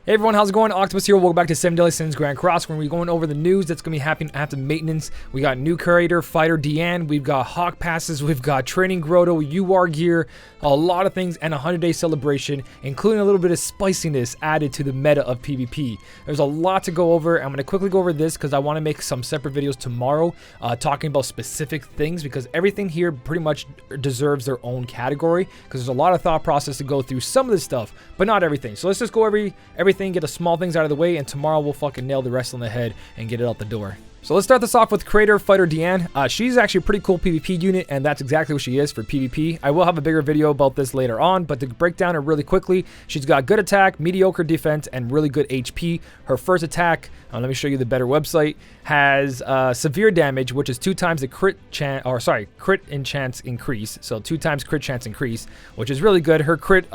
Hey everyone, how's it going? Octopus here. Welcome back to 7 Daily Sins Grand Cross. We're going to be going over the news that's going to be happening after maintenance. We got new curator, fighter Deann. We've got hawk passes. We've got training grotto, UR gear, a lot of things, and a 100-day celebration, including a little bit of spiciness added to the meta of PvP. There's a lot to go over. I'm going to quickly go over this because I want to make some separate videos tomorrow talking about specific things, because everything here pretty much deserves their own category, because there's a lot of thought process to go through some of this stuff, but not everything. So let's just go everything, get the small things out of the way, and tomorrow we'll fucking nail the rest on the head and get it out the door. So let's start this off with creator fighter Diane. She's actually a pretty cool PvP unit, and that's exactly what she is for PvP. I will have a bigger video about this later on, but to break down her really quickly, she's got good attack, mediocre defense, and really good HP. Her first attack, let me show you the better website, has severe damage, which is 2 times the crit chance increase. So 2 times crit chance increase, which is really good. Her crit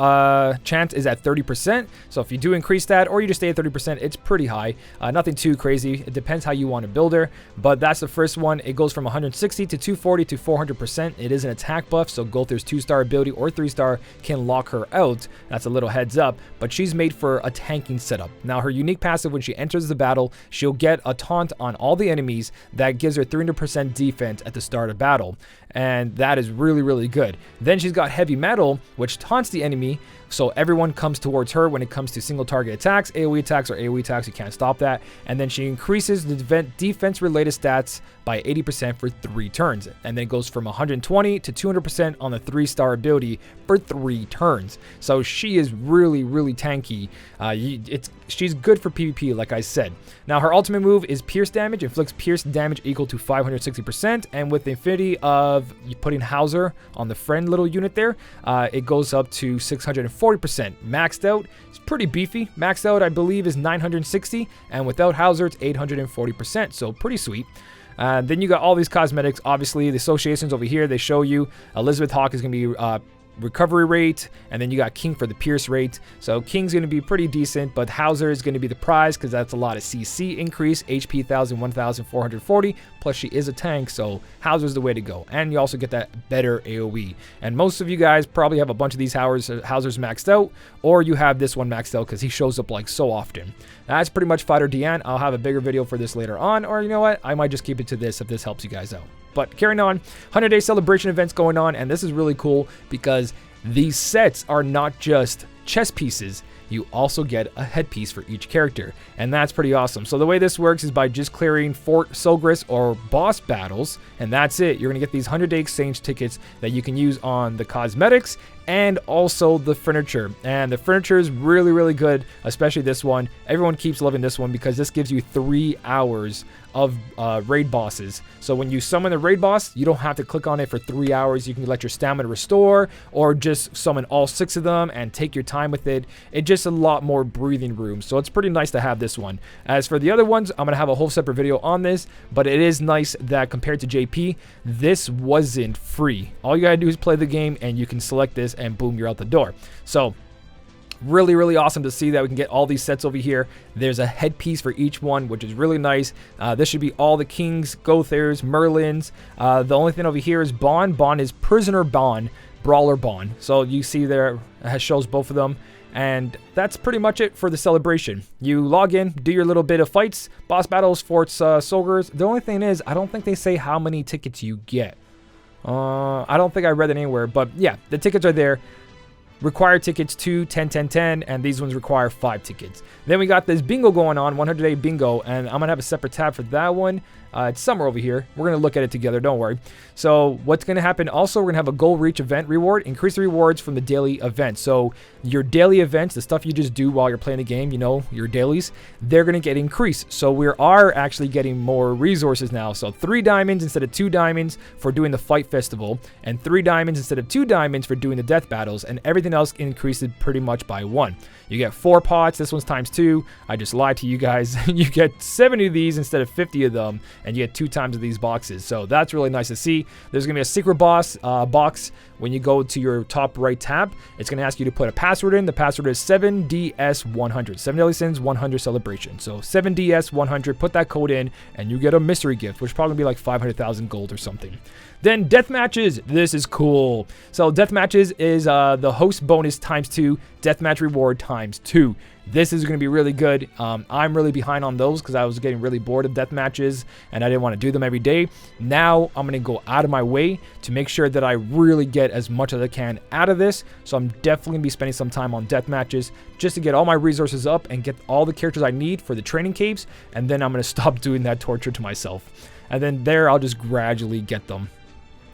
chance is at 30%. So if you do increase that, or you just stay at 30%, it's pretty high. Nothing too crazy. It depends how you want to build her. But that's the first one. It goes from 160 to 240 to 400%. It is an attack buff, so Gulther's 2-star ability or 3-star can lock her out. That's a little heads up, but she's made for a tanking setup. Now her unique passive, when she enters the battle, she'll get a taunt on all the enemies that gives her 300% defense at the start of battle, and that is really, really good. Then she's got heavy metal, which taunts the enemy, so everyone comes towards her when it comes to single target attacks, AoE attacks, or AoE attacks. You can't stop that. And then she increases the defense related stats by 80% for 3 turns, and then it goes from 120 to 200% on the 3-star ability for 3 turns. So she is really, really tanky. She's good for PvP, like I said. Now her ultimate move is pierce damage, inflicts pierce damage equal to 560%, and with the infinity of putting Hauser on the friend little unit there, it goes up to 640%. Maxed out, it's pretty beefy. Maxed out, I believe, is 960, and without Hauser, it's 840%, so pretty sweet. Then you got all these cosmetics. Obviously, the associations over here, they show you Elizabeth Hawk is going to be recovery rate, and then you got King for the pierce rate. So King's going to be pretty decent, but Hauser is going to be the prize because that's a lot of CC increase, HP 1440, plus she is a tank, so Hauser's the way to go. And you also get that better AoE. And most of you guys probably have a bunch of these Hausers maxed out, or you have this one maxed out because he shows up like so often. That's pretty much fighter Diane. I'll have a bigger video for this later on, or you know what, I might just keep it to this if this helps you guys out. But carrying on, 100-day celebration events going on, and this is really cool because these sets are not just chess pieces. You also get a headpiece for each character, and that's pretty awesome. So the way this works is by just clearing Fort Sogris or boss battles, and that's it. You're going to get these 100-day exchange tickets that you can use on the cosmetics and also the furniture. And the furniture is really, really good, especially this one. Everyone keeps loving this one because this gives you 3 hours of raid bosses. So when you summon the raid boss, you don't have to click on it for 3 hours. You can let your stamina restore, or just summon all 6 of them and take your time with it. It's just a lot more breathing room, so it's pretty nice to have this one. As for the other ones, I'm gonna have a whole separate video on this, but it is nice that compared to JP, this wasn't free. All you gotta do is play the game and you can select this and boom, you're out the door. So really, really awesome to see that we can get all these sets over here. There's a headpiece for each one, which is really nice. This should be all the Kings, Gothers, Merlins. The only thing over here is Bond. Bond is Prisoner Bond, Brawler Bond. So you see there, it shows both of them. And that's pretty much it for the celebration. You log in, do your little bit of fights, boss battles, forts, Solgers. The only thing is, I don't think they say how many tickets you get. I don't think I read it anywhere, but yeah, the tickets are there. Required tickets 2, 10, 10, 10, and these ones require 5 tickets. Then we got this bingo going on, 100-day bingo, and I'm gonna have a separate tab for that one. It's somewhere over here. We're gonna look at it together, don't worry. So what's gonna happen also, we're gonna have a goal reach event reward, increase the rewards from the daily event. So your daily events, the stuff you just do while you're playing the game, you know, your dailies, they're gonna get increased. So we are actually getting more resources now. So 3 diamonds instead of 2 diamonds for doing the fight festival, and 3 diamonds instead of 2 diamonds for doing the death battles, and everything else increases pretty much by 1. You get 4 pots. This one's times 2. I just lied to you guys. You get 70 of these instead of 50 of them, and you get 2 times of these boxes. So that's really nice to see. There's gonna be a secret box when you go to your top right tab. It's gonna ask you to put a password in. The password is 7DS100. 7 Daily Sins 100 celebration. So 7DS100. Put that code in, and you get a mystery gift, which probably be like 500,000 gold or something. Then death matches. This is cool. So death matches is the host bonus times 2, deathmatch reward times ×2. This is going to be really good. I'm really behind on those because I was getting really bored of death matches and I didn't want to do them every day. Now I'm going to go out of my way to make sure that I really get as much as I can out of this. So I'm definitely going to be spending some time on death matches just to get all my resources up and get all the characters I need for the training caves. And then I'm going to stop doing that torture to myself. And then there I'll just gradually get them.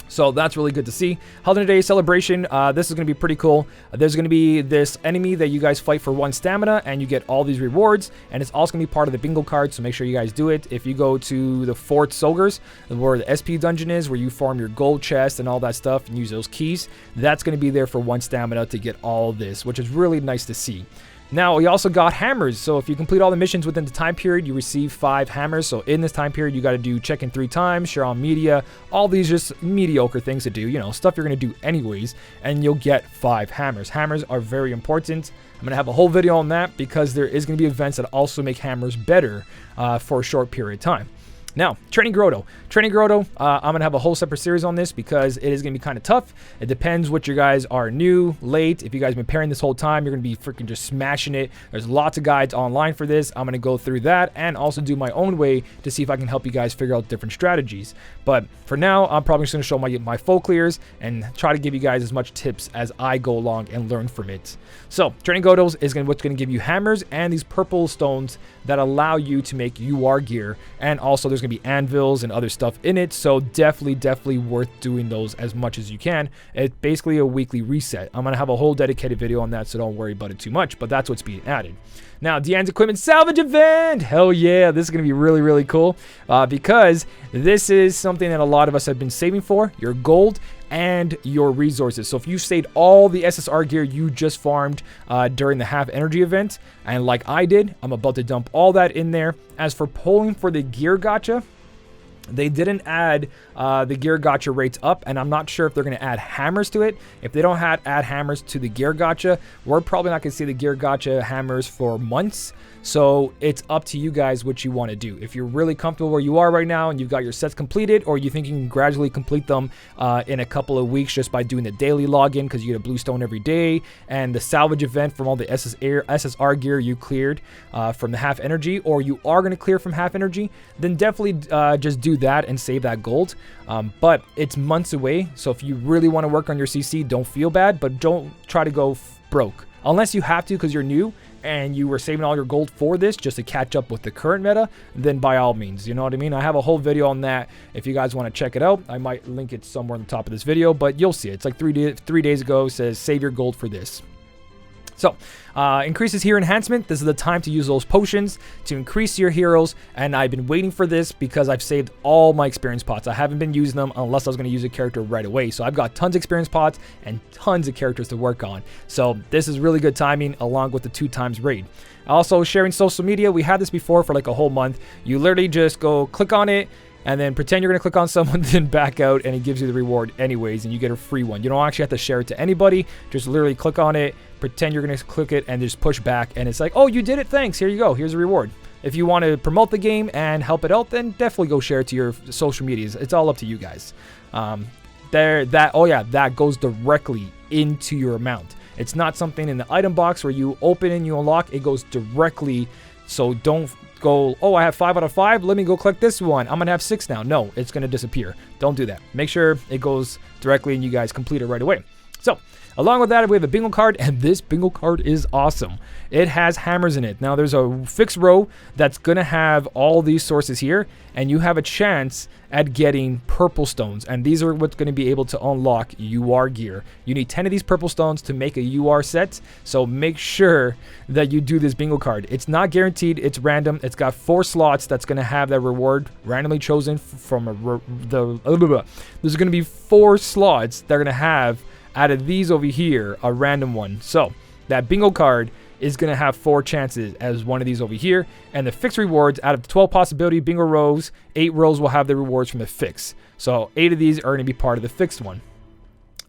So that's really good to see. 100 Day Celebration, this is going to be pretty cool. There's going to be this enemy that you guys fight for 1 stamina, and you get all these rewards, and it's also going to be part of the bingo card, so make sure you guys do it. If you go to the Fort Solgers, where the SP dungeon is, where you farm your gold chest and all that stuff, and use those keys, that's going to be there for 1 stamina to get all this, which is really nice to see. Now, we also got hammers. So if you complete all the missions within the time period, you receive 5 hammers. So in this time period, you got to do check-in 3 times, share on media, all these just mediocre things to do, you know, stuff you're going to do anyways, and you'll get 5 hammers. Hammers are very important. I'm going to have a whole video on that because there is going to be events that also make hammers better for a short period of time. Now, Training Grotto. Training Grotto, I'm going to have a whole separate series on this because it is going to be kind of tough. It depends what you guys are new, late. If you guys have been pairing this whole time, you're going to be freaking just smashing it. There's lots of guides online for this. I'm going to go through that and also do my own way to see if I can help you guys figure out different strategies. But for now, I'm probably just going to show my full clears and try to give you guys as much tips as I go along and learn from it. So, Training Grottos is what's going to give you hammers and these purple stones that allow you to make UR gear. And also, there's going to be anvils and other stuff in it, so definitely worth doing those as much as you can. It's basically a weekly reset. I'm gonna have a whole dedicated video on that, so don't worry about it too much, but that's what's being added. Now, Deann's Equipment Salvage event! Hell yeah, this is gonna be really cool because this is something that a lot of us have been saving for, your gold and your resources. So if you saved all the SSR gear you just farmed during the half energy event, and like I did, I'm about to dump all that in there. As for polling for the gear gacha, they didn't add the gear gacha rates up, and I'm not sure if they're going to add hammers to it. If they don't add hammers to the gear gacha, we're probably not going to see the gear gacha hammers for months. So it's up to you guys what you want to do. If you're really comfortable where you are right now and you've got your sets completed, or you think you can gradually complete them in a couple of weeks just by doing the daily login because you get a blue stone every day, and the salvage event from all the SSR gear you cleared from the half energy, or you are going to clear from half energy, then definitely just do that and save that gold. But it's months away, so if you really want to work on your CC, don't feel bad, but don't try to go broke. Unless you have to because you're new and you were saving all your gold for this just to catch up with the current meta, then by all means, you know what I mean? I have a whole video on that if you guys want to check it out. I might link it somewhere on the top of this video, but you'll see it. It's like 3 days ago. It says save your gold for this. So, increases hero enhancement. This is the time to use those potions to increase your heroes, and I've been waiting for this because I've saved all my experience pots. I haven't been using them unless I was going to use a character right away. So I've got tons of experience pots and tons of characters to work on. So this is really good timing along with the 2x raid. Also, sharing social media. We had this before for like a whole month. You literally just go click on it, and then pretend you're going to click on someone, then back out, and it gives you the reward anyways, and you get a free one. You don't actually have to share it to anybody. Just literally click on it, pretend you're going to click it, and just push back, and it's like, oh, you did it, thanks, here you go, here's a reward. If you want to promote the game and help it out, then definitely go share it to your social medias. It's all up to you guys. That goes directly into your amount. It's not something in the item box where you open and you unlock. It goes directly, so don't go, oh, I have 5 out of 5, let me go collect this one, I'm gonna have 6 now. No, it's gonna disappear. Don't do that. Make sure it goes directly and you guys complete it right away. So along with that, we have a bingo card, and this bingo card is awesome. It has hammers in it. Now there's a fixed row that's gonna have all these sources here, and you have a chance at getting purple stones, and these are what's going to be able to unlock UR gear. You need 10 of these purple stones to make a UR set, so make sure that you do this bingo card. It's not guaranteed, it's random. It's got 4 slots that's going to have that reward randomly chosen from there's going to be 4 slots that are going to have out of these over here a random one. So that bingo card is going to have 4 chances as one of these over here, and the fixed rewards, out of 12 possibility bingo rows, 8 rows will have the rewards from the fix. So 8 of these are going to be part of the fixed one.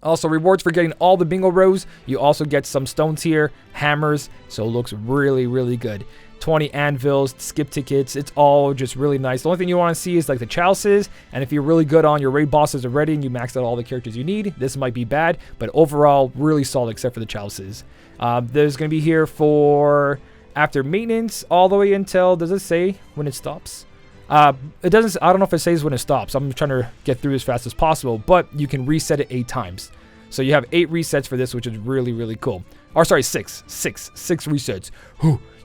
Also, rewards for getting all the bingo rows. You also get some stones here, hammers, so it looks really good. 20 anvils, skip tickets, it's all just really nice. The only thing you want to see is like the chalices, and if you're really good on your raid bosses already and you maxed out all the characters you need, this might be bad, but overall really solid except for the chalices. There's going to be here for after maintenance all the way until, does it say when it stops? It doesn't, I don't know if it says when it stops. I'm trying to get through as fast as possible, but you can reset it 8 times. So you have 8 resets for this, which is really, really cool. Or sorry, 6 resets.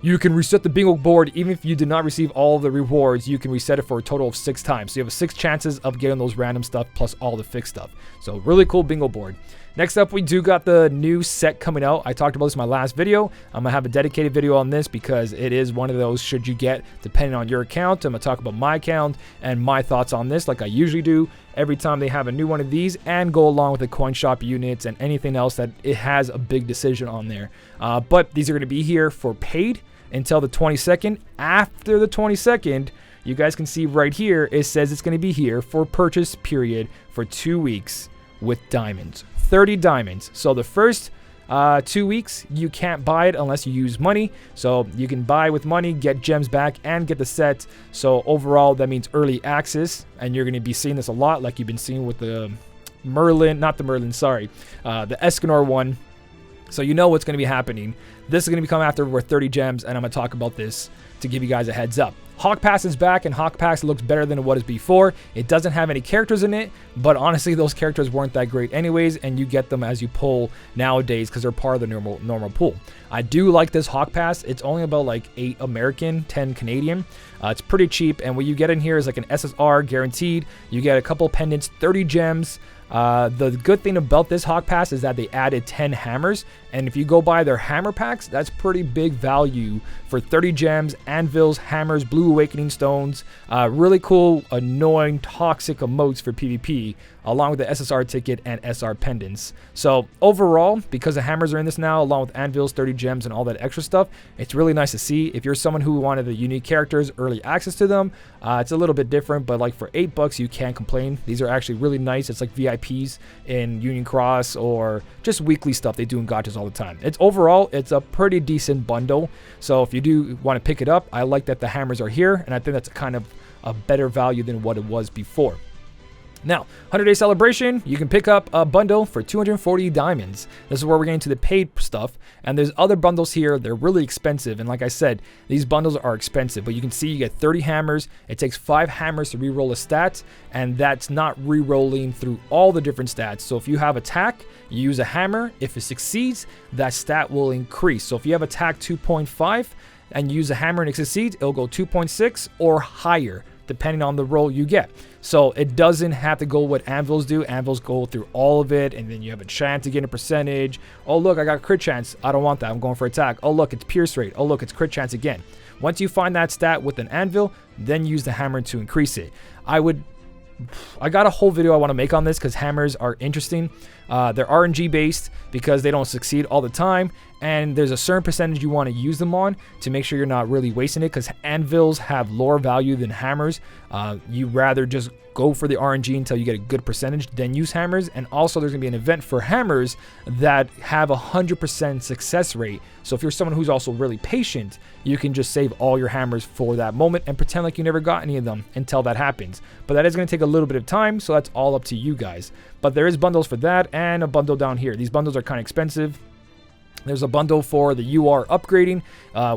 You can reset the bingo board even if you did not receive all of the rewards. You can reset it for a total of 6 times. So you have 6 chances of getting those random stuff plus all the fixed stuff. So really cool bingo board. Next up, we do got the new set coming out. I talked about this in my last video. I'm going to have a dedicated video on this because it is one of those should you get depending on your account. I'm going to talk about my account and my thoughts on this like I usually do every time they have a new one of these, and go along with the coin shop units and anything else that it has a big decision on there. But these are going to be here for paid until the 22nd. After the 22nd, you guys can see right here, it says it's going to be here for purchase period for 2 weeks with diamonds. 30 diamonds. So the first 2 weeks, you can't buy it unless you use money. So you can buy with money, get gems back, and get the set. So overall, that means early access. And you're going to be seeing this a lot like you've been seeing with the Merlin, not the Merlin, sorry, the Escanor one. So you know what's going to be happening. This is going to become after we're 30 gems, and I'm going to talk about this to give you guys a heads up. Hawk Pass is back, and Hawk Pass looks better than it was before. It doesn't have any characters in it, but honestly, those characters weren't that great anyways, and you get them as you pull nowadays because they're part of the normal pool. I do like this Hawk Pass. It's only about like 8 American, 10 Canadian. It's pretty cheap, and what you get in here is like an SSR guaranteed. You get a couple pendants, 30 gems. The good thing about this Hawk Pass is that they added 10 hammers, and if you go buy their hammer packs, that's pretty big value for 30 gems, anvils, hammers, blue awakening stones, really cool, annoying, toxic emotes for PvP, along with the SSR ticket and SR pendants. So overall, because the hammers are in this now, along with anvils, 30 gems, and all that extra stuff, it's really nice to see. If you're someone who wanted the unique characters, early access to them, it's a little bit different, but like for $8, you can't complain. These are actually really nice. It's like VIPs in Union Cross or just weekly stuff they do in gotchas all the time. Overall, it's a pretty decent bundle. So if you do want to pick it up, I like that the hammers are here, and I think that's kind of a better value than what it was before. Now, 100-day celebration, you can pick up a bundle for 240 diamonds. This is where we're getting to the paid stuff, and there's other bundles here. They're really expensive, and like I said, these bundles are expensive, but you can see you get 30 hammers. It takes 5 hammers to reroll a stat, and that's not rerolling through all the different stats. So if you have attack, you use a hammer. If it succeeds, that stat will increase. So if you have attack 2.5 and you use a hammer and it succeeds, it'll go 2.6 or higher, depending on the roll you get. So it doesn't have to go what anvils do. Anvils go through all of it, and then you have a chance to get a percentage. Oh, look, I got crit chance. I don't want that. I'm going for attack. Oh, look, it's pierce rate. Oh, look, it's crit chance again. Once you find that stat with an anvil, then use the hammer to increase it. I got a whole video I want to make on this because hammers are interesting. They're RNG based because they don't succeed all the time, and there's a certain percentage you want to use them on to make sure you're not really wasting it, because anvils have lower value than hammers. You rather just go for the RNG until you get a good percentage, then use hammers. And also there's gonna be an event for hammers that have 100% success rate. So if you're someone who's also really patient, you can just save all your hammers for that moment and pretend like you never got any of them until that happens. But that is gonna take a little bit of time, so that's all up to you guys. But there is bundles for that, and a bundle down here. These bundles are kind of expensive. There's a bundle for the UR upgrading,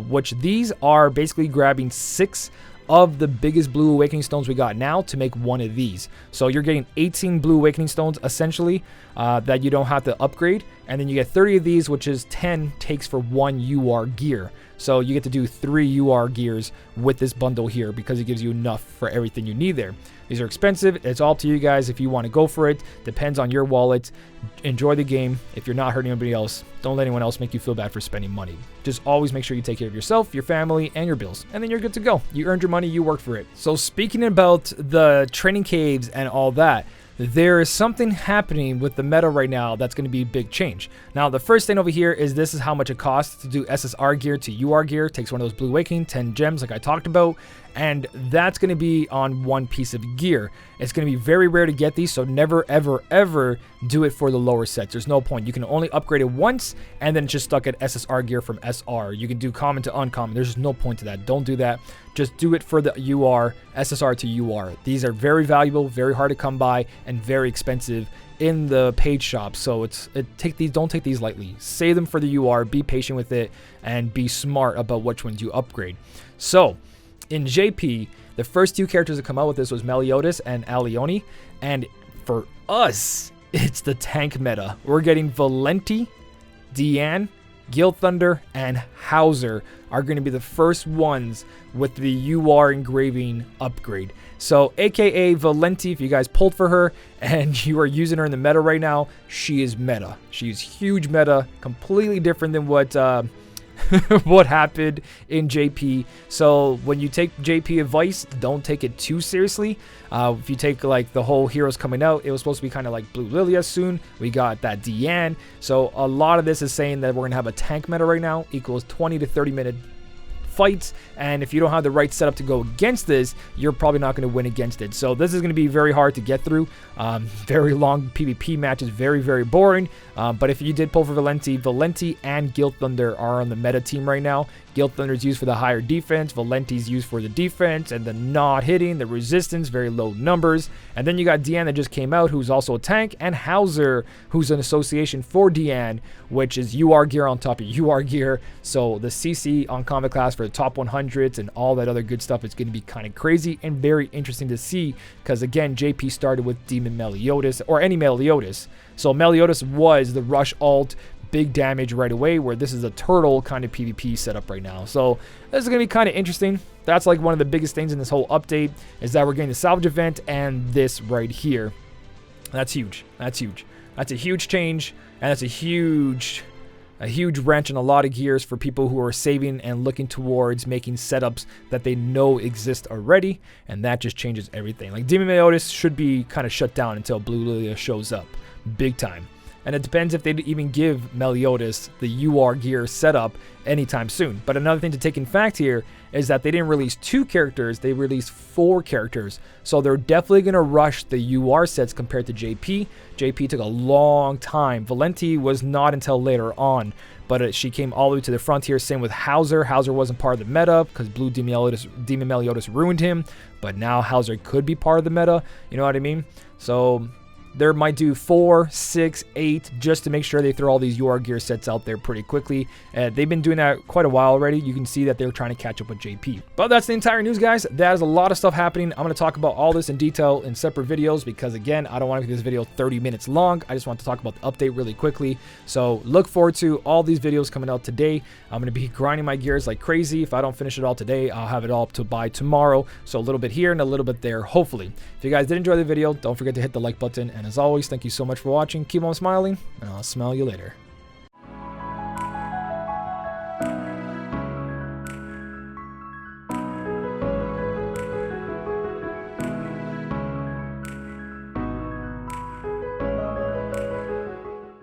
which these are basically grabbing 6 of the biggest blue awakening stones we got now to make one of these. So you're getting 18 blue awakening stones essentially that you don't have to upgrade, and then you get 30 of these, which is 10 takes for 1 UR gear. So you get to do 3 UR gears with this bundle here because it gives you enough for everything you need there. These are expensive. It's all up to you guys if you want to go for it. Depends on your wallet. Enjoy the game. If you're not hurting anybody else, don't let anyone else make you feel bad for spending money. Just always make sure you take care of yourself, your family, and your bills, and then you're good to go. You earned your money, you worked for it. So speaking about the training caves and all that, there is something happening with the meta right now that's going to be a big change. Now, the first thing over here is this is how much it costs to do SSR gear to UR gear. It takes one of those blue awakening, 10 gems like I talked about, and that's going to be on one piece of gear. It's going to be very rare to get these, so never, ever, ever do it for the lower sets. There's no point. You can only upgrade it once, and then it's just stuck at SSR gear from SR. You can do common to uncommon. There's just no point to that. Don't do that. Just do it for the UR, SSR to UR. These are very valuable, very hard to come by, and very expensive in the paid shop. So don't take these lightly. Save them for the UR, be patient with it, and be smart about which ones you upgrade. So in JP, the first two characters to come out with this was Meliodas and Autie, and for us, it's the tank meta. We're getting Valenti, Deann, Guild Thunder, and Hauser are going to be the first ones with the UR engraving upgrade. So aka Valenti, if you guys pulled for her and you are using her in the meta right now, she is meta. She's huge meta, completely different than what what happened in JP. So when you take JP advice, don't take it too seriously. If you take like the whole heroes coming out, it was supposed to be kind of like Blue Lilia soon. We got that Diane. So a lot of this is saying that we're gonna have a tank meta right now, equals 20 to 30 minute fights, and if you don't have the right setup to go against this, you're probably not going to win against it. So this is going to be very hard to get through. Very long PvP matches, very, very boring. But if you did pull for Valenti and Guild Thunder are on the meta team right now. Guild Thunder is used for the higher defense, Valenti's used for the defense and the not hitting, the resistance, very low numbers. And then you got Deann that just came out, who's also a tank, and Hauser, who's an association for Deann, which is UR gear on top of UR gear. So the CC on Combat Class for the top 100s and all that other good stuff is going to be kind of crazy and very interesting to see, because again, JP started with Demon Meliodas, or any Meliodas. So Meliodas was the rush alt, big damage right away, where this is a turtle kind of PvP setup right now. So this is going to be kind of interesting. That's like one of the biggest things in this whole update, is that we're getting the Salvage event and this right here. That's huge. That's huge. That's a huge change, and that's a huge wrench in a lot of gears for people who are saving and looking towards making setups that they know exist already, and that just changes everything. Like Demon Meliodas should be kind of shut down until Blue Lilia shows up, big time. And it depends if they'd even give Meliodas the UR gear setup anytime soon. But another thing to take in fact here is that they didn't release 2 characters, they released 4 characters. So they're definitely going to rush the UR sets compared to JP. JP took a long time. Valenti was not until later on, but she came all the way to the frontier. Same with Hauser. Hauser wasn't part of the meta because Blue Demon Meliodas ruined him, but now Hauser could be part of the meta. You know what I mean? So they might do 4, 6, 8 just to make sure they throw all these UR gear sets out there pretty quickly. They've been doing that quite a while already. You can see that they're trying to catch up with JP. But that's the entire news, guys. That is a lot of stuff happening. I'm going to talk about all this in detail in separate videos because, again, I don't want to make this video 30 minutes long. I just want to talk about the update really quickly. So look forward to all these videos coming out today. I'm going to be grinding my gears like crazy. If I don't finish it all today, I'll have it all up to by tomorrow. So a little bit here and a little bit there, hopefully. If you guys did enjoy the video, don't forget to hit the like button. And as always, thank you so much for watching. Keep on smiling, and I'll smile you later.